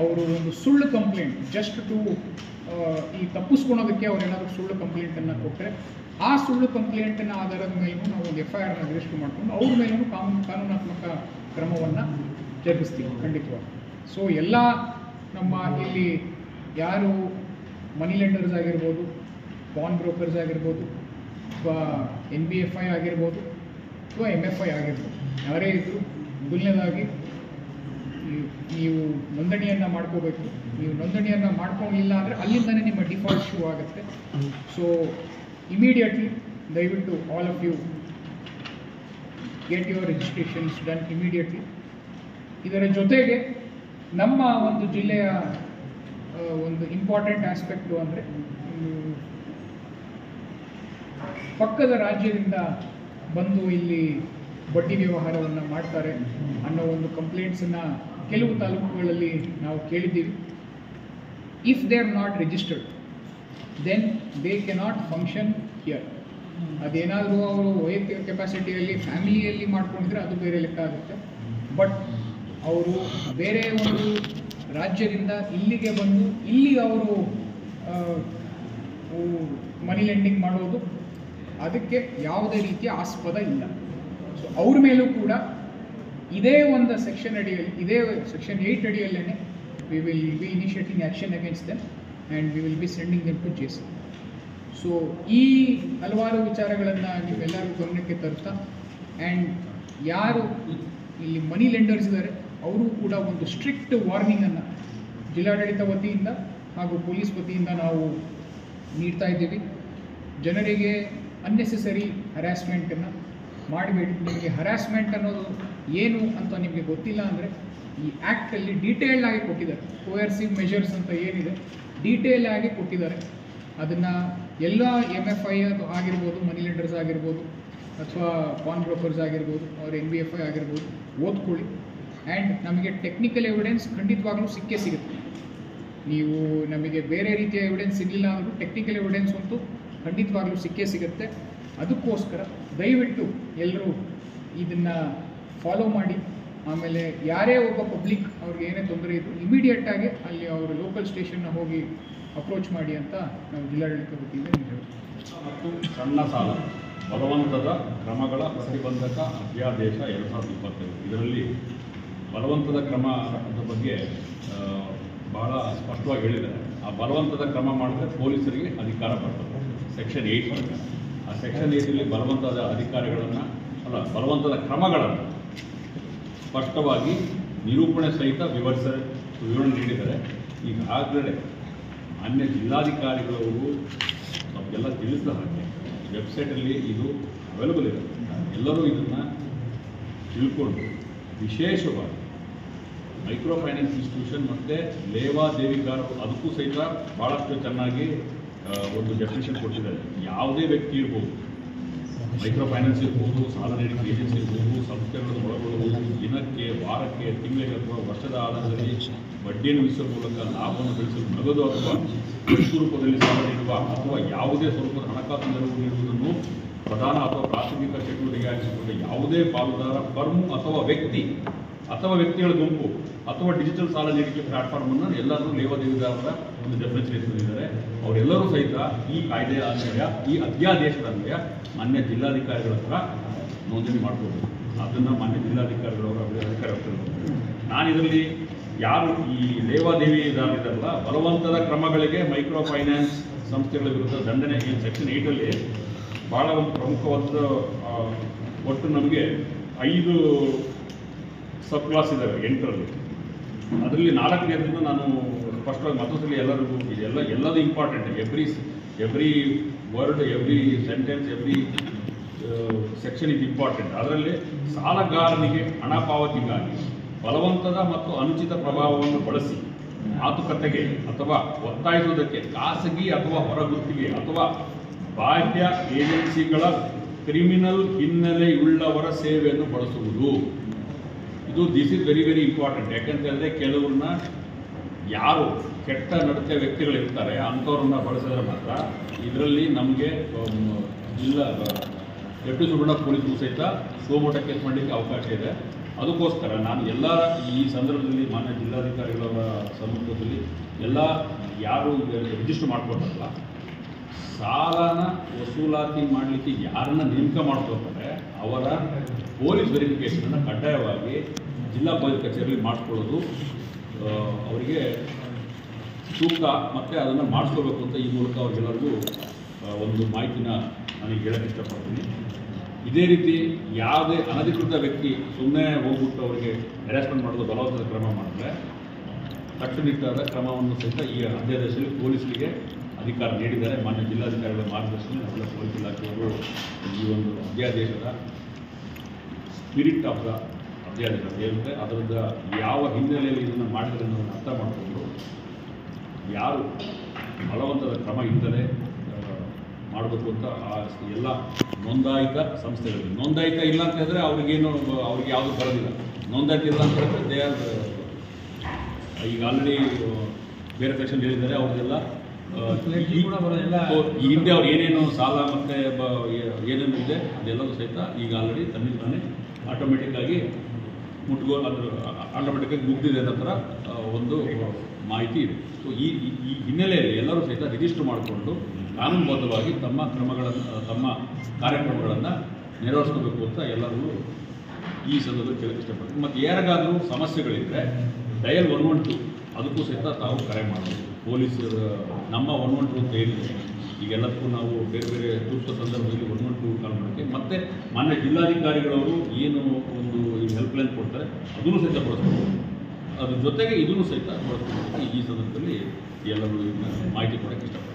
ಅವರು ಒಂದು ಸುಳ್ಳು ಕಂಪ್ಲೇಂಟ್ ಜಸ್ಟ್ ಟು ಈ ತಪ್ಪಿಸ್ಕೊಳೋದಕ್ಕೆ ಅವರೇನಾದರೂ ಸುಳ್ಳು ಕಂಪ್ಲೇಂಟನ್ನು ಕೊಟ್ಟರೆ ಆ ಸುಳ್ಳು ಕಂಪ್ಲೇಂಟಿನ ಆಧಾರದ ಮೇಲೂ ನಾವು ಒಂದು FIRನ ರಿಜಿಸ್ಟರ್ ಮಾಡಿಕೊಂಡು ಅವ್ರ ಮೇಲೂ ಕಾನೂನಾತ್ಮಕ ಕ್ರಮವನ್ನು ಜರುಗಿಸ್ತೀವಿ ಖಂಡಿತವಾಗಿ. ಸೊ ಎಲ್ಲ ನಮ್ಮ ಇಲ್ಲಿ ಯಾರು ಮನಿ ಲೆಂಡರ್ಸ್ ಆಗಿರ್ಬೋದು, ಬಾಂಡ್ ಬ್ರೋಕರ್ಸ್ ಆಗಿರ್ಬೋದು, ಅಥವಾ NBFI ಆಗಿರ್ಬೋದು ಅಥವಾ MFI ಆಗಿರ್ಬೋದು, ಯಾರೇ ಇದ್ದರೂ ಮೊದಲನೇದಾಗಿ ನೀವು ನೋಂದಣಿಯನ್ನು ಮಾಡ್ಕೋಬೇಕು. ನೀವು ನೋಂದಣಿಯನ್ನು ಮಾಡ್ಕೊಂಡಿಲ್ಲ ಅಂದರೆ ಅಲ್ಲಿಂದನೇ ನಿಮ್ಮ ಡಿಫಾಲ್ಟ್ ಶೂ ಆಗುತ್ತೆ. ಸೊ ಇಮಿಡಿಯೇಟ್ಲಿ ದಯವಿಟ್ಟು all of you get your registrations done immediately. ಇದರ ಜೊತೆಗೆ ನಮ್ಮ ಒಂದು ಜಿಲ್ಲೆಯ ಒಂದು ಇಂಪಾರ್ಟೆಂಟ್ ಆಸ್ಪೆಕ್ಟು ಅಂದರೆ ಪಕ್ಕದ ರಾಜ್ಯದಿಂದ ಬಂದು ಇಲ್ಲಿ ಬಡ್ಡಿ ವ್ಯವಹಾರವನ್ನು ಮಾಡ್ತಾರೆ ಅನ್ನೋ ಒಂದು ಕಂಪ್ಲೇಂಟ್ಸನ್ನು ಕೆಲವು ತಾಲೂಕುಗಳಲ್ಲಿ ನಾವು ಕೇಳಿದ್ದೀವಿ. If they are not registered then they cannot function here. ಅದೇನಾದರೂ ಅವರು ವೈಯಕ್ತಿಕ ಕೆಪಾಸಿಟಿಯಲ್ಲಿ ಫ್ಯಾಮಿಲಿಯಲ್ಲಿ ಮಾಡ್ಕೊಂಡಿದ್ರೆ ಅದು ಬೇರೆ ಲೆಕ್ಕ ಆಗುತ್ತೆ. ಬಟ್ ಅವರು ಬೇರೆ ಒಂದು ರಾಜ್ಯದಿಂದ ಇಲ್ಲಿಗೆ ಬಂದು ಇಲ್ಲಿ ಅವರು ಮನಿ ಲೆಂಡಿಂಗ್ ಮಾಡೋದು ಅದಕ್ಕೆ ಯಾವುದೇ ರೀತಿಯ ಆಸ್ಪದ ಇಲ್ಲ. ಸೊ ಅವ್ರ ಮೇಲೂ ಕೂಡ ಇದೇ ಒಂದು ಸೆಕ್ಷನ್ ಅಡಿಯಲ್ಲಿ, ಇದೇ ಸೆಕ್ಷನ್ 8 ಅಡಿಯಲ್ಲೇ we will be initiating action against them and we will be sending them to JC. So ಈ ಹಲವಾರು ವಿಚಾರಗಳನ್ನು ನೀವೆಲ್ಲರೂ ಗಮನಕ್ಕೆ ತರ್ತಾ ಆ್ಯಂಡ್ ಯಾರು ಇಲ್ಲಿ ಮನಿ ಲೆಂಡರ್ಸ್ ಇದ್ದಾರೆ ಅವರು ಕೂಡ ಒಂದು ಸ್ಟ್ರಿಕ್ಟ್ ವಾರ್ನಿಂಗನ್ನು ಜಿಲ್ಲಾಡಳಿತ ವತಿಯಿಂದ ಹಾಗೂ ಪೊಲೀಸ್ ವತಿಯಿಂದ ನಾವು ನೀಡ್ತಾ ಇದ್ದೀವಿ. ಜನರಿಗೆ ಅನ್ನೆಸೆಸರಿ ಹ್ಯಾರಾಸ್ಮೆಂಟನ್ನು ಮಾಡಬೇಡಿ. ನಿಮಗೆ ಹ್ಯಾರಾಸ್ಮೆಂಟ್ ಅನ್ನೋದು ಏನು ಅಂತ ನಿಮಗೆ ಗೊತ್ತಿಲ್ಲ ಅಂದರೆ ಈ ಆ್ಯಕ್ಟಲ್ಲಿ ಡೀಟೇಲ್ಡ್ ಆಗಿ ಕೊಟ್ಟಿದ್ದಾರೆ. ಕೋಯರ್ಸಿವ್ ಮೆಷರ್ಸ್ ಅಂತ ಏನಿದೆ ಡೀಟೇಲ್ ಆಗಿ ಕೊಟ್ಟಿದ್ದಾರೆ. ಅದನ್ನು ಎಲ್ಲ MFI ಆಗಿರ್ಬೋದು, ಮನಿ ಲೆಂಡರ್ಸ್ ಆಗಿರ್ಬೋದು, ಅಥವಾ ಪಾನ್ ಬ್ರೋಕರ್ಸ್ ಆಗಿರ್ಬೋದು, ಅವ್ರ NBFI ಆಗಿರ್ಬೋದು, ಓದ್ಕೊಳ್ಳಿ. ಆ್ಯಂಡ್ ನಮಗೆ ಟೆಕ್ನಿಕಲ್ ಎವಿಡೆನ್ಸ್ ಖಂಡಿತವಾಗ್ಲೂ ಸಿಕ್ಕೇ ಸಿಗುತ್ತೆ. ನೀವು ನಮಗೆ ಬೇರೆ ರೀತಿಯ ಎವಿಡೆನ್ಸ್ ಸಿಗಲಿಲ್ಲ ಅಂದರೂ ಟೆಕ್ನಿಕಲ್ ಎವಿಡೆನ್ಸ್ ಅಂತೂ ಖಂಡಿತವಾಗ್ಲೂ ಸಿಕ್ಕೇ ಸಿಗುತ್ತೆ. ಅದಕ್ಕೋಸ್ಕರ ದಯವಿಟ್ಟು ಎಲ್ಲರೂ ಇದನ್ನು ಫಾಲೋ ಮಾಡಿ. ಆಮೇಲೆ ಯಾರೇ ಒಬ್ಬ ಪಬ್ಲಿಕ್ ಅವ್ರಿಗೆ ಏನೇ ತೊಂದರೆ ಇದ್ದು ಇಮಿಡಿಯೇಟಾಗಿ ಅಲ್ಲಿ ಅವರು ಲೋಕಲ್ ಸ್ಟೇಷನ್ನ ಹೋಗಿ ಅಪ್ರೋಚ್ ಮಾಡಿ ಅಂತ ನಾವು ಜಿಲ್ಲಾಡಳಿತ ವತಿಯಿಂದ ಹೇಳ್ತೀವಿ. ಮತ್ತು ಸಣ್ಣ ಸಾಲ ಬಲವಂತದ ಕ್ರಮಗಳ ಪ್ರತಿಬಂಧಕ ಅಧ್ಯಾದೇಶ 2025 ಇದರಲ್ಲಿ ಬಲವಂತದ ಕ್ರಮದ ಬಗ್ಗೆ ಬಹಳ ಸ್ಪಷ್ಟವಾಗಿ ಹೇಳಿದ್ದಾರೆ. ಆ ಬಲವಂತದ ಕ್ರಮ ಮಾಡಿದ್ರೆ ಪೊಲೀಸರಿಗೆ ಅಧಿಕಾರ ಬರ್ತದೆ ಸೆಕ್ಷನ್ 8 ಪ್ರಕಾರ. ಆ ಸೆಕ್ಷನ್ 8 ಬಲವಂತದ ಅಧಿಕಾರಿಗಳನ್ನು ಬಲವಂತದ ಕ್ರಮಗಳನ್ನು ಸ್ಪಷ್ಟವಾಗಿ ನಿರೂಪಣೆ ಸಹಿತ ವಿವರಣೆ ನೀಡಿದ್ದಾರೆ. ಈಗಾಗಲೇ ಮಾನ್ಯ ಜಿಲ್ಲಾಧಿಕಾರಿಗಳವರು ನಮಗೆಲ್ಲ ತಿಳಿಸಿದ ಹಾಗೆ ವೆಬ್ಸೈಟಲ್ಲಿ ಇದು ಅವೈಲಬಲ್ ಇದೆ. ಎಲ್ಲರೂ ಇದನ್ನು ತಿಳ್ಕೊಂಡು ವಿಶೇಷವಾಗಿ ಮೈಕ್ರೋ ಫೈನಾನ್ಸ್ ಇನ್ಸ್ಟಿಟ್ಯೂಷನ್ ಮತ್ತು ಲೇವಾದೇವಿಗಾರರು ಅದಕ್ಕೂ ಸಹಿತ ಭಾಳಷ್ಟು ಚೆನ್ನಾಗಿ ಒಂದು ಡೆಫಿನೇಷನ್ ಕೊಟ್ಟಿದ್ದಾರೆ. ಯಾವುದೇ ವ್ಯಕ್ತಿ ಇರ್ಬೋದು, ಮೈಕ್ರೋ ಫೈನಾನ್ಸ್ ಇರ್ಬೋದು, ಸಾಲ ನೀಡಿಕೆ ಏಜೆನ್ಸಿ ಇರ್ಬೋದು, ಸಂಸ್ಥೆಗಳನ್ನು ಒಳಗೊಳ್ಳುವುದು, ದಿನಕ್ಕೆ, ವಾರಕ್ಕೆ, ತಿಂಗಳಿಗೆ ಅಥವಾ ವರ್ಷದ ಆಧಾರದಲ್ಲಿ ಬಡ್ಡಿಯನ್ನು ವಿಧಿಸುವ ಮೂಲಕ ಲಾಭವನ್ನು ಗಳಿಸಲು ನಗದು ಅಥವಾ ವಸ್ತು ರೂಪದಲ್ಲಿ ಸಾಲ ನೀಡುವ ಅಥವಾ ಯಾವುದೇ ಸ್ವರೂಪದ ಹಣಕಾಸು ನೆರವು ನೀಡುವುದನ್ನು ಪ್ರಧಾನ ಅಥವಾ ಪ್ರಾಥಮಿಕ ಚಟುವಟಿಕೆಯಾಗಿಸಿಕೊಂಡ ಯಾವುದೇ ಪಾಲುದಾರ, ಫರ್ಮ್ ಅಥವಾ ವ್ಯಕ್ತಿಗಳ ಗುಂಪು ಅಥವಾ ಡಿಜಿಟಲ್ ಸಾಲ ನೀಡಿಕೆ ಪ್ಲಾಟ್ಫಾರ್ಮನ್ನು ಎಲ್ಲರೂ ಲೇವಾದೇವಿದಾರರ ಒಂದು ಡೆಫಿನೇಷನ್ ಇಟ್ಟಿದ್ದಾರೆ. ಅವರೆಲ್ಲರೂ ಸಹಿತ ಈ ಕಾಯ್ದೆಯ ಅನ್ವಯ, ಈ ಅಧ್ಯಾದೇಶದ ಅನ್ವಯ ಮಾನ್ಯ ಜಿಲ್ಲಾಧಿಕಾರಿಗಳ ಹತ್ರ ನೋಂದಣಿ ಮಾಡ್ಕೋಬೇಕು. ಅದನ್ನು ಮಾನ್ಯ ಜಿಲ್ಲಾಧಿಕಾರಿಗಳವರ ಅಧಿಕಾರ. ನಾನು ಇದರಲ್ಲಿ ಯಾರು ಈ ಲೇವಾದೇವಿದಾರರಿದ್ದಾರಲ್ಲ, ಬಲವಂತದ ಕ್ರಮಗಳಿಗೆ ಮೈಕ್ರೋ ಫೈನಾನ್ಸ್ ಸಂಸ್ಥೆಗಳ ವಿರುದ್ಧ ದಂಡನೆ ಸೆಕ್ಷನ್ 8 ಭಾಳ ಒಂದು ಪ್ರಮುಖವಾದ ಒಟ್ಟು ನಮಗೆ 5 ಸಬ್ ಕ್ಲಾಸ್ ಇದ್ದಾವೆ 8ರಲ್ಲಿ. ಅದರಲ್ಲಿ 4ನೇದನ್ನು ನಾನು ಸ್ಪಷ್ಟವಾಗಿ ಮತ್ತೊಂದ್ಸಲಿ ಎಲ್ಲರಿಗೂ ಎಲ್ಲದೂ important. Every word, every sentence, every section is important. ಅದರಲ್ಲಿ ಸಾಲಗಾರನಿಗೆ ಹಣ ಪಾವತಿಗಾಗಿ ಬಲವಂತದ ಮತ್ತು ಅನುಚಿತ ಪ್ರಭಾವವನ್ನು ಬಳಸಿ ಮಾತುಕತೆಗೆ ಅಥವಾ ಒತ್ತಾಯಿಸುವುದಕ್ಕೆ ಖಾಸಗಿ ಅಥವಾ ಹೊರಗುತ್ತಿಗೆ ಅಥವಾ ಬಾಹ್ಯ ಏಜೆನ್ಸಿಗಳ ಕ್ರಿಮಿನಲ್ ಹಿನ್ನೆಲೆಯುಳ್ಳವರ ಸೇವೆಯನ್ನು ಬಳಸುವುದು. This is very very important. ಯಾಕಂತ ಹೇಳಿದ್ರೆ ಕೆಲವ್ರನ್ನ ಯಾರು ಕೆಟ್ಟ ನಡತೆ ವ್ಯಕ್ತಿಗಳಿರ್ತಾರೆ ಅಂಥವ್ರನ್ನ ಬಳಸಿದ್ರೆ ಮಾತ್ರ ಇದರಲ್ಲಿ ನಮಗೆ ಡೆಪ್ಟಿ ಸೂಪರಿಂಟೆಂಡೆಂಟ್ ಪೊಲೀಸರು ಸಹಿತ ಸೋಮೋಟ ಕೇಸ್ ಮಾಡಲಿಕ್ಕೆ ಅವಕಾಶ ಇದೆ. ಅದಕ್ಕೋಸ್ಕರ ನಾನು ಎಲ್ಲ ಈ ಸಂದರ್ಭದಲ್ಲಿ ಮಾನ್ಯ ಜಿಲ್ಲಾಧಿಕಾರಿಗಳವರ ಸಮ್ಮುಖದಲ್ಲಿ ಎಲ್ಲ ಯಾರು ರಿಜಿಸ್ಟರ್ ಮಾಡ್ಕೊಳ್ತಾರಲ್ಲ, ಸಾಲನ ವಸೂಲಾತಿ ಮಾಡಲಿಕ್ಕೆ ಯಾರನ್ನ ನೇಮಕ ಮಾಡ್ಕೊಳ್ತಾರೆ ಅವರ ಪೊಲೀಸ್ ವೆರಿಫಿಕೇಷನನ್ನು ಕಡ್ಡಾಯವಾಗಿ ಜಿಲ್ಲಾ ಪೊಲೀಸ್ ಕಚೇರಿಯಲ್ಲಿ ಮಾಡಿಸ್ಕೊಳ್ಳೋದು ಅವರಿಗೆ ಸೂಕ್ತ, ಮತ್ತು ಅದನ್ನು ಮಾಡಿಸ್ಕೋಬೇಕು ಅಂತ ಈ ಮೂಲಕ ಅವ್ರಿಗೆಲ್ಲರಿಗೂ ಒಂದು ಮಾಹಿತಿನ ನನಗೆ ಹೇಳಕ್ಕೆ ಇಷ್ಟಪಡ್ತೀನಿ. ಇದೇ ರೀತಿ ಯಾವುದೇ ಅನಧಿಕೃತ ವ್ಯಕ್ತಿ ಸುಮ್ಮನೆ ಹೋಗ್ಬಿಟ್ಟು ಅವರಿಗೆ ಹ್ಯಾರಾಸ್ಮೆಂಟ್ ಮಾಡೋದು, ಬಲವಂತದ ಕ್ರಮ ಮಾಡಿದ್ರೆ ಕಟ್ಟುನಿಟ್ಟಾದ ಕ್ರಮವನ್ನು ಸಹಿತ ಈ ಅಧ್ಯಾದೇಶದಲ್ಲಿ ಪೊಲೀಸರಿಗೆ ಅಧಿಕಾರ ನೀಡಿದ್ದಾರೆ. ಮಾನ್ಯ ಜಿಲ್ಲಾಧಿಕಾರಿಗಳ ಮಾರ್ಗದರ್ಶನ ನಾವೆಲ್ಲ ಪೊಲೀಸ್ ಇಲಾಖೆಯವರು ಈ ಒಂದು ಅಧ್ಯಾದೇಶದ ಸ್ಪಿರಿಟ್ ಆಫ್ ದ ಅಧ್ಯಾದೇಶ ಏನಂದರೆ ಅದರದ ಯಾವ ಹಿನ್ನೆಲೆಯಲ್ಲಿ ಇದನ್ನು ಮಾಡಿದರೆ ಅನ್ನೋದನ್ನು ಅರ್ಥ ಮಾಡಿಕೊಂಡು ಯಾರು ಬಲವಂತದ ಕ್ರಮ ಇದ್ದರೆ ಮಾಡಬೇಕು ಅಂತ ಆ ಎಲ್ಲ ನೋಂದಾಯಿತ ಸಂಸ್ಥೆಗಳಿಗೆ. ನೋಂದಾಯಿತ ಇಲ್ಲ ಅಂತ ಹೇಳಿದ್ರೆ ಅವ್ರಿಗೆ ಯಾವುದು ಬರೋದಿಲ್ಲ. ನೋಂದಾಯಿತ ಇಲ್ಲ ಅಂತ ಹೇಳಿದ್ರೆ ಈಗ ಆಲ್ರೆಡಿ ಬೇರೆ ಸೆಕ್ಷನ್ ಹೇಳಿದ್ದಾರೆ ಅವ್ರದ್ದೆಲ್ಲ ಈ ಹಿಂದೆ ಅವ್ರು ಏನೇನು ಸಾಲ ಮತ್ತು ಏನೇನು ಇದೆ ಅದೆಲ್ಲದೂ ಸಹಿತ ಈಗ ಆಲ್ರೆಡಿ ತನ್ನಿಂದಾನೆ ಆಟೋಮೆಟಿಕ್ಕಾಗಿ ಆಟೋಮೆಟಿಕ್ಕಾಗಿ ಮುಗ್ದಿದೆ ನಂತರ ಒಂದು ಮಾಹಿತಿ ಇದೆ. ಸೊ ಈ ಹಿನ್ನೆಲೆಯಲ್ಲಿ ಎಲ್ಲರೂ ಸಹಿತ ರಿಜಿಸ್ಟರ್ ಮಾಡಿಕೊಂಡು ಕಾನೂನುಬದ್ಧವಾಗಿ ತಮ್ಮ ಕಾರ್ಯಕ್ರಮಗಳನ್ನು ನೆರವೇರಿಸ್ಕೋಬೇಕು ಅಂತ ಎಲ್ಲರಿಗೂ ಈ ಸಂದರ್ಭದಲ್ಲಿ ಕೇಳಕ್ಕೆ ಇಷ್ಟಪಡ್ತೀನಿ. ಮತ್ತು ಯಾರಿಗಾದರೂ ಸಮಸ್ಯೆಗಳಿದ್ದರೆ ಡಯಲ್ 112 ಅದಕ್ಕೂ ಸಹಿತ ತಾವು ಕರೆ ಮಾಡಬಹುದು. ಪೊಲೀಸರ ನಮ್ಮ 112 ಅಂತ ಏನಿದೆ ಈಗೆಲ್ಲದಕ್ಕೂ ನಾವು ಬೇರೆ ಬೇರೆ ತುರ್ತು ಸಂದರ್ಭದಲ್ಲಿ 112 ಕಾಲ್ ಮಾಡೋಕ್ಕೆ, ಮತ್ತು ಮಾನ್ಯ ಜಿಲ್ಲಾಧಿಕಾರಿಗಳವರು ಏನು ಒಂದು ಹೆಲ್ಪ್ಲೈನ್ ಕೊಡ್ತಾರೆ ಅದನ್ನು ಸಹಿತ ಬಳಸ್ಬೋದು. ಅದ್ರ ಜೊತೆಗೆ ಇದನ್ನು ಸಹಿತ ಬಳಸ್ಕೊಂಡು ಈ ಸಂದರ್ಭದಲ್ಲಿ ಎಲ್ಲರೂ ಮಾಹಿತಿ ಕೊಡೋಕ್ಕೆ ಇಷ್ಟಪಡ್ತಾರೆ.